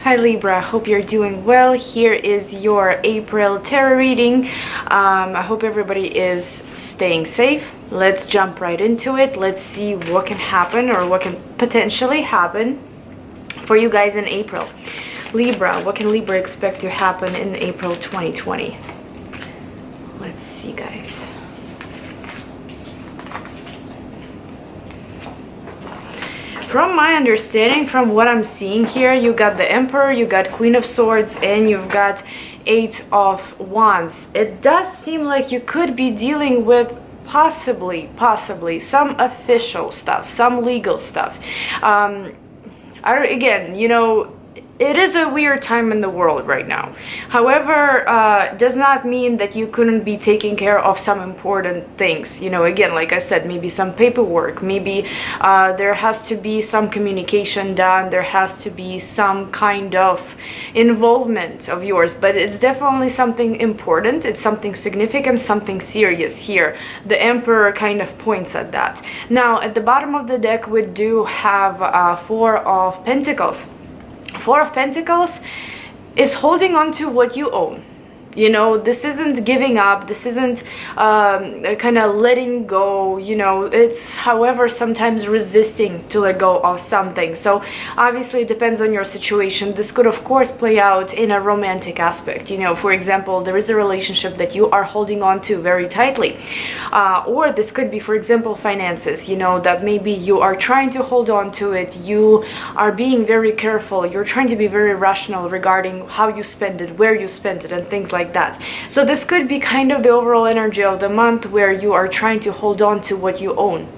Hi Libra, hope you're doing well. Here is your April tarot reading. I hope everybody is staying safe. Let's jump right into it. Let's see what can happen or what can potentially happen for you guys in April. Libra, what can Libra expect to happen in April 2020? Let's see, guys. From my understanding, from what I'm seeing here, you got the Emperor, you got Queen of Swords, and you've got Eight of Wands. It does seem like you could be dealing with possibly some official stuff, some legal stuff. Again, you know, it is a weird time in the world right now. However, does not mean that you couldn't be taking care of some important things. You know, again, like I said, maybe some paperwork, maybe there has to be some communication done, there has to be some kind of involvement of yours, but it's definitely something important, it's something significant, something serious here. The Emperor kind of points at that. Now, at the bottom of the deck, we do have Four of Pentacles. Four of Pentacles is holding on to what you own. You know, this isn't giving up, this isn't kind of letting go, you know, it's, however, sometimes resisting to let go of something. So obviously it depends on your situation. This could of course play out in a romantic aspect. You know, for example, there is a relationship that you are holding on to very tightly, or this could be, for example, finances, you know, that maybe you are trying to hold on to it, you are being very careful, you're trying to be very rational regarding how you spend it, where you spend it, and things like that. So this could be kind of the overall energy of the month where you are trying to hold on to what you own.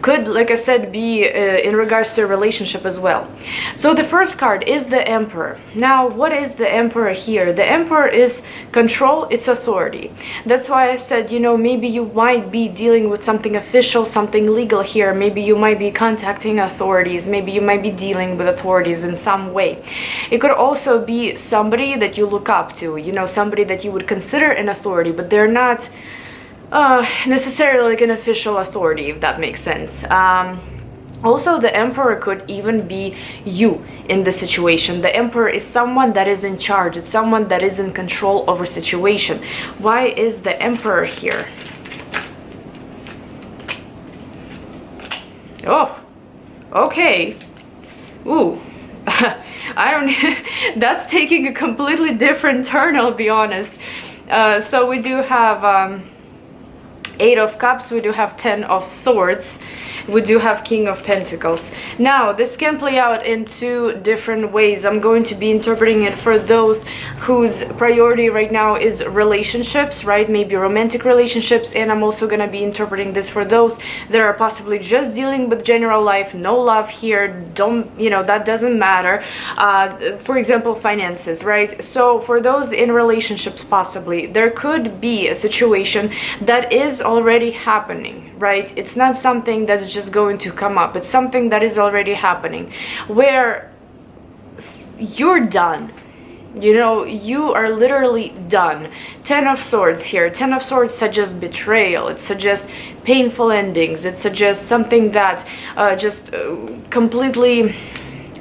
Could, like I said, be in regards to a relationship as well. So the first card is the Emperor. Now, what is the Emperor here? The Emperor is control, it's authority. That's why I said, you know, maybe you might be dealing with something official, something legal here. Maybe you might be contacting authorities. Maybe you might be dealing with authorities in some way. It could also be somebody that you look up to, you know, somebody that you would consider an authority, but they're not necessarily like an official authority, if that makes sense. Also, the Emperor could even be you in the situation. The Emperor is someone that is in charge. It's someone that is in control over situation. Why is the Emperor here? Oh, okay. Ooh. I don't that's taking a completely different turn, I'll be honest. So we do have Eight of Cups, we do have Ten of Swords, we do have King of Pentacles. Now, this can play out in two different ways. I'm going to be interpreting it for those whose priority right now is relationships, right? Maybe romantic relationships, and I'm also going to be interpreting this for those that are possibly just dealing with general life, no love here, don't, you know, that doesn't matter. For example, finances, right? So for those in relationships, possibly, there could be a situation that is already happening, right? It's not something that's just going to come up. It's something that is already happening where you're done. You know, you are literally done. Ten of Swords here. Ten of Swords suggests betrayal. It suggests painful endings. It suggests something that just completely,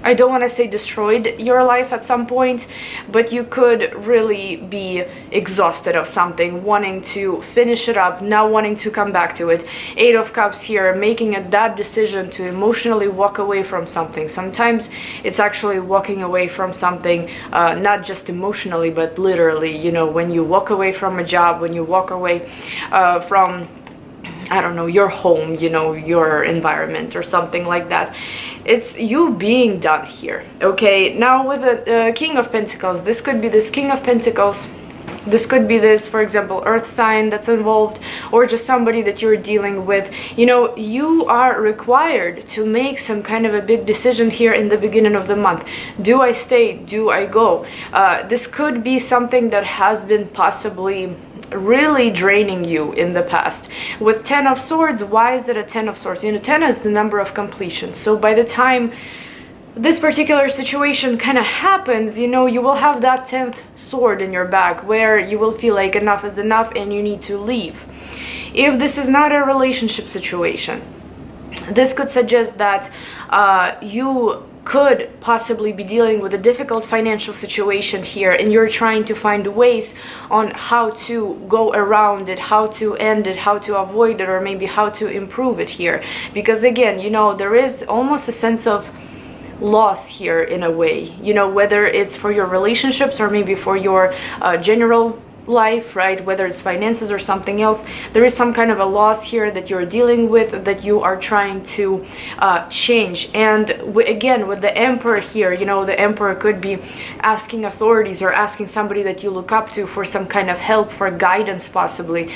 I don't want to say destroyed your life at some point, but you could really be exhausted of something, wanting to finish it up, not wanting to come back to it. Eight of Cups here, making that decision to emotionally walk away from something. Sometimes it's actually walking away from something, not just emotionally, but literally, you know, when you walk away from a job, when you walk away from, I don't know, your home, you know, your environment or something like that. It's you being done here, okay? Now with the King of Pentacles, this could be this King of Pentacles. This could be this, for example, earth sign that's involved, or just somebody that you're dealing with. You know, you are required to make some kind of a big decision here in the beginning of the month. Do I stay? Do I go? This could be something that has been possibly really draining you in the past. With Ten of Swords, why is it a Ten of Swords? You know, 10 is the number of completion. So by the time this particular situation kind of happens, you know, you will have that 10th sword in your bag where you will feel like enough is enough and you need to leave. If this is not a relationship situation, this could suggest that you could possibly be dealing with a difficult financial situation here, and you're trying to find ways on how to go around it, how to end it, how to avoid it, or maybe how to improve it here. Because again, you know, there is almost a sense of loss here in a way, you know, whether it's for your relationships or maybe for your general life, right? Whether it's finances or something else, there is some kind of a loss here that you're dealing with, that you are trying to change. And again, with the Emperor here, you know, the Emperor could be asking authorities or asking somebody that you look up to for some kind of help, for guidance possibly.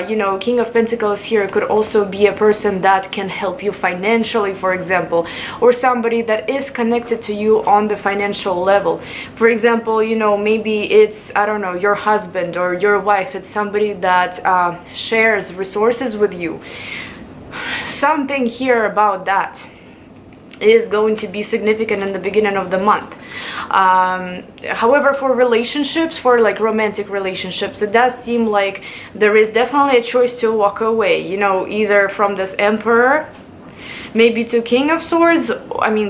You know, King of Pentacles here could also be a person that can help you financially, for example, or somebody that is connected to you on the financial level. For example, you know, maybe it's, I don't know, your husband or your wife. It's somebody that shares resources with you. Something here about that is going to be significant in the beginning of the month. However, for relationships, for like romantic relationships, it does seem like there is definitely a choice to walk away, you know, either from this Emperor, maybe to King of Swords,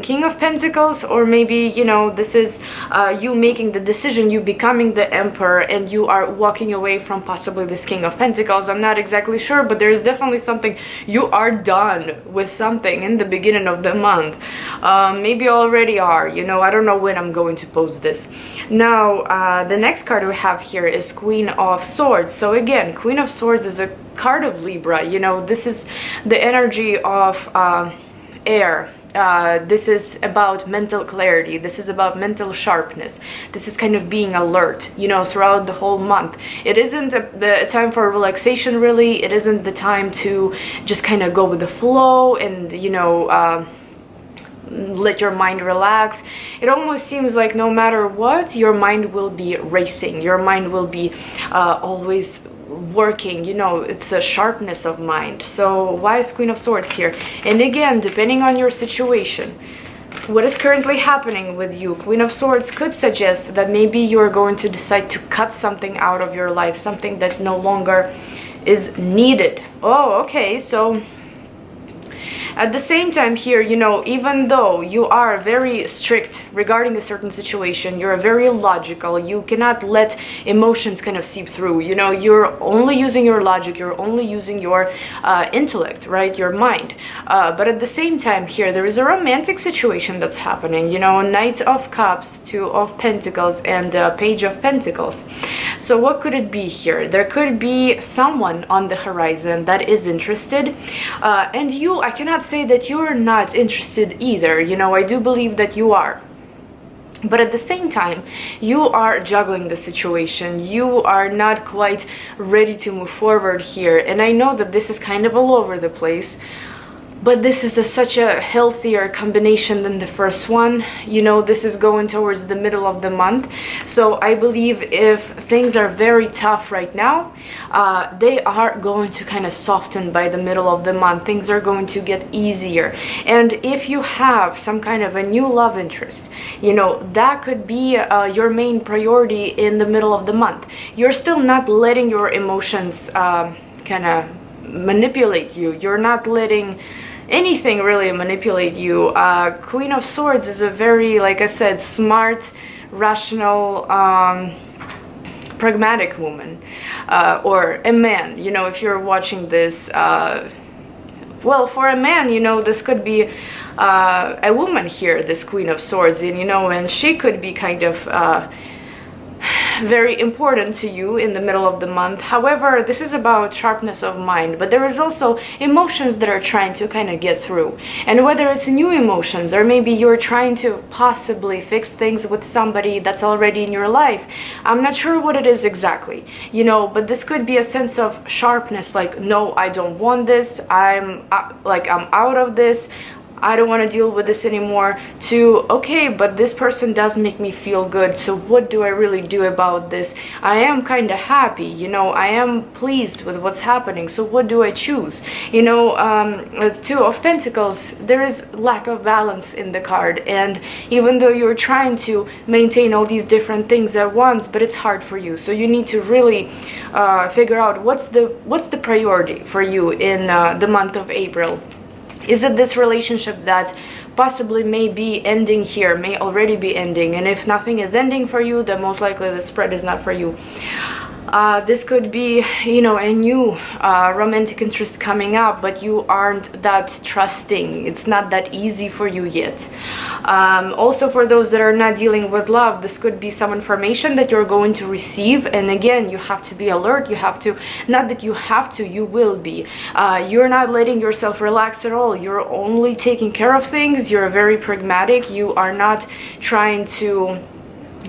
King of Pentacles, or maybe, you know, this is you making the decision, you becoming the Emperor, and you are walking away from possibly this King of Pentacles. I'm not exactly sure, but there is definitely something, you are done with something in the beginning of the month. Maybe already are, you know, I don't know when I'm going to post this. Now, the next card we have here is Queen of Swords. So again, Queen of Swords is a card of Libra, you know, this is the energy of air. This is about mental clarity, this is about mental sharpness, this is kind of being alert, you know, throughout the whole month. It isn't a time for relaxation, really. It isn't the time to just kind of go with the flow and, you know, let your mind relax. It almost seems like no matter what, your mind will be racing, your mind will be always working, you know, it's a sharpness of mind. So why is Queen of Swords here? And again, depending on your situation, what is currently happening with you, Queen of Swords could suggest that maybe you're going to decide to cut something out of your life, something that no longer is needed. Oh, okay, so at the same time here, you know, even though you are very strict regarding a certain situation, you're very logical, you cannot let emotions kind of seep through, you know, you're only using your logic, you're only using your intellect, right, your mind. But at the same time here, there is a romantic situation that's happening, you know, Knight of Cups, Two of Pentacles, and Page of Pentacles. So what could it be here? There could be someone on the horizon that is interested, and you, I cannot say that you're not interested either, you know, I do believe that you are. But at the same time, you are juggling the situation, you are not quite ready to move forward here, and I know that this is kind of all over the place, but this is such a healthier combination than the first one. You know, this is going towards the middle of the month. So I believe if things are very tough right now, they are going to kind of soften by the middle of the month. Things are going to get easier. And if you have some kind of a new love interest, you know, that could be your main priority in the middle of the month. You're still not letting your emotions kind of manipulate you. You're not letting anything really manipulate you. Queen of Swords is a very, like I said, smart, rational, pragmatic woman, or a man, you know, if you're watching this. Well, for a man, you know, this could be a woman here, this Queen of Swords, and you know, and she could be kind of very important to you in the middle of the month. However, this is about sharpness of mind, but there is also emotions that are trying to kind of get through. And whether it's new emotions, or maybe you're trying to possibly fix things with somebody that's already in your life, I'm not sure what it is exactly, you know, but this could be a sense of sharpness, like, no, I don't want this, I'm out of this, I don't want to deal with this anymore, to, okay, but this person does make me feel good, so what do I really do about this? I am kind of happy, you know, I am pleased with what's happening, so what do I choose? You know, Two of Pentacles, there is lack of balance in the card, and even though you're trying to maintain all these different things at once, but it's hard for you, so you need to really figure out what's the priority for you in the month of April. Is it this relationship that possibly may be ending here, may already be ending. And if nothing is ending for you, then most likely the spread is not for you. This could be, you know, a new romantic interest coming up, but you aren't that trusting. It's not that easy for you yet. Also, for those that are not dealing with love, this could be some information that you're going to receive. And again, you have to be alert. You have to, not that you have to, you will be. You're not letting yourself relax at all. You're only taking care of things. You're very pragmatic. You are not trying to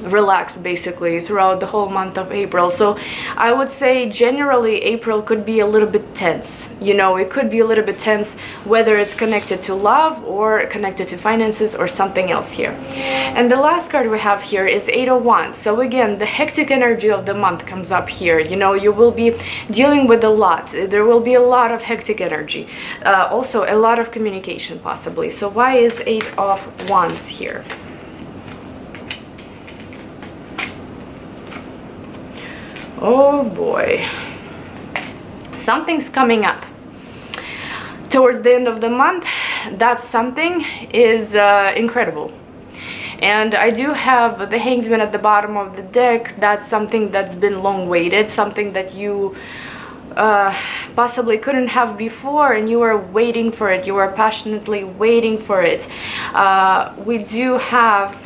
relax basically throughout the whole month of April. So I would say generally April could be a little bit tense. You know, it could be a little bit tense, whether it's connected to love or connected to finances or something else here. And the last card we have here is 8 of Wands. So again, the hectic energy of the month comes up here. You know, you will be dealing with a lot. There will be a lot of hectic energy. Also a lot of communication possibly. So why is 8 of Wands here? Oh boy, something's coming up towards the end of the month. That something is incredible. And I do have the Hangman at the bottom of the deck. That's something that's been long waited, something that you possibly couldn't have before, and you were waiting for it. You were passionately waiting for it. We do have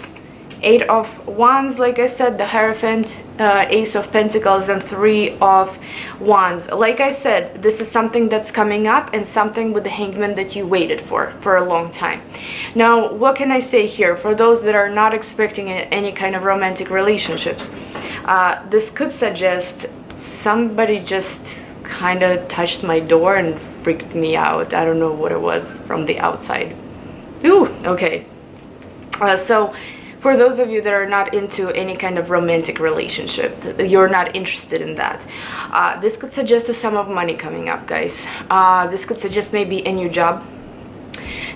8 of Wands, like I said, the Hierophant, Ace of Pentacles, and 3 of Wands. Like I said, this is something that's coming up, and something with the Hangman that you waited for a long time. Now, what can I say here? For those that are not expecting any kind of romantic relationships, this could suggest somebody just kind of touched my door and freaked me out. I don't know what it was from the outside. Ooh, okay. So for those of you that are not into any kind of romantic relationship, you're not interested in that, this could suggest a sum of money coming up, guys. This could suggest maybe a new job,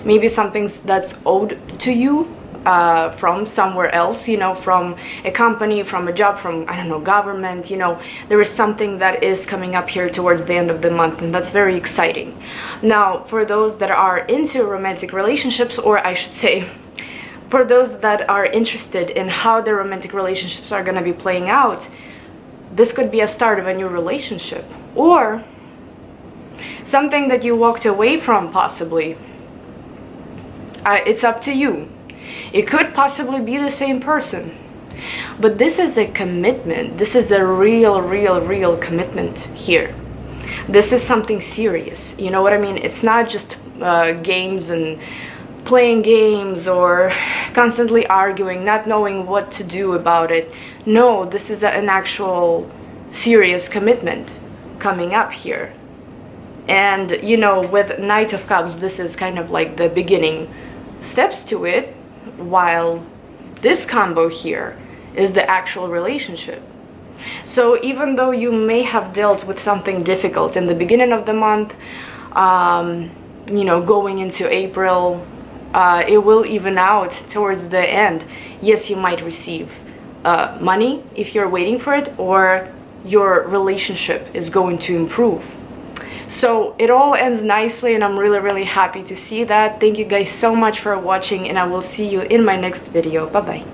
maybe something that's owed to you from somewhere else, you know, from a company, from a job, from, I don't know, government. You know, there is something that is coming up here towards the end of the month, and that's very exciting. Now, for those that are into romantic relationships, or I should say, for those that are interested in how their romantic relationships are going to be playing out, this could be a start of a new relationship, or something that you walked away from possibly. It's up to you. It could possibly be the same person, but this is a commitment. This is a real commitment here. This is something serious. You know what I mean? It's not just games and playing games or constantly arguing, not knowing what to do about it. No, this is an actual serious commitment coming up here. And, you know, with Knight of Cups, this is kind of like the beginning steps to it, while this combo here is the actual relationship. So even though you may have dealt with something difficult in the beginning of the month, you know, going into April, it will even out towards the end. Yes, you might receive money if you're waiting for it, or your relationship is going to improve. So it all ends nicely, and I'm really happy to see that. Thank you guys so much for watching, and I will see you in my next video. Bye bye.